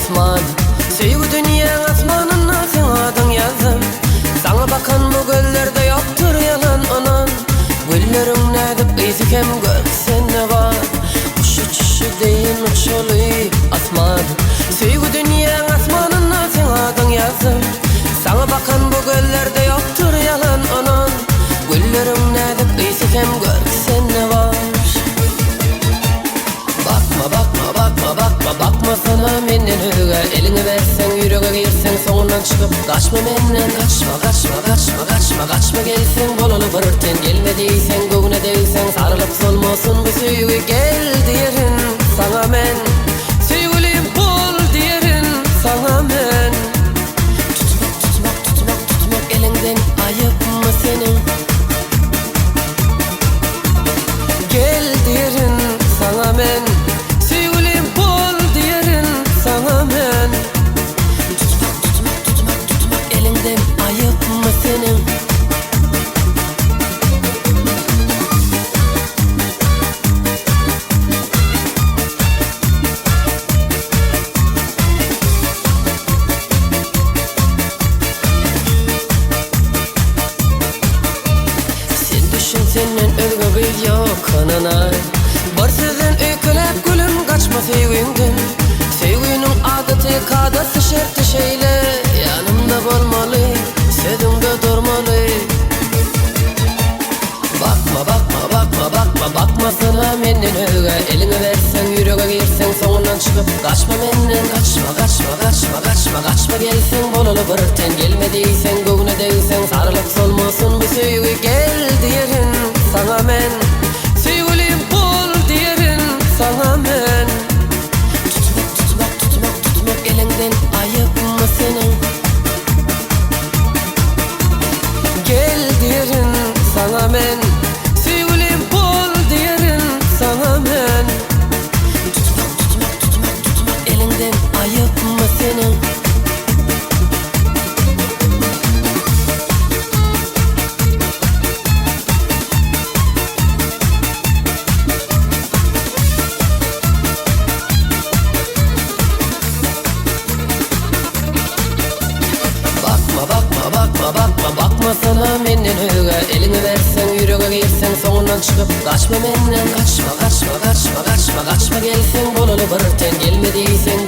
asman. Sevgi dünya asmanına sen adın yazdım. Sana bakan bu göllerde yoktur yalan anan. Güllerin nedip izikem göksene var. Uçu çüşü deyin uçulu asman. Sevgi dünya asmanına sen adın yazdım. Sana bakan bu göllerde yoktur yalan anan. Güllerin nedip izikem göksene var. Bakma sana menden öge. Elini versen yüreğe girsen sonundan çıkıp kaçma menden. Kaçma gelsen bolalı vırırten. Gelme deysen göğüne değsen sarılıp solmasın bu sevgi. Gel diyerin sana men, sevgilim bol diyerin sana men. Tutmak elinden ayıp mı senin? Gel diyerin sana men, sevgilim bol diyerin sana men. Tutmak elinden ayıp mı senin? Senin özgü yok kanana. Bar sizden öykülep gülüm kaçma sevginden. Sevginin adeti kadası şerti şeyle. Yanımda bolmalı, sözümde durmalı. Bakma sana menden öge. Elini versen yüreğe girsen sonundan çıkıp kaçma menden. Kaçma gelsen bolalı vırırten. Gelme deysen göğüne değsen sarılıp solmasın bu sevgi. Gel diyerin sana men, sevgilim bol diyerin sana men. Tutmak elinden ayıp mı senin? Gel diyerin sana men, sevgilim bol diyerin sana men. Tutmak elinden ayıp mı senin? Bakma sana menden öge. Elini versen yüreğe girsen sonundan çıkıp kaçma menden. Kaçma gelsen bolalı vırırten. Gelme deysen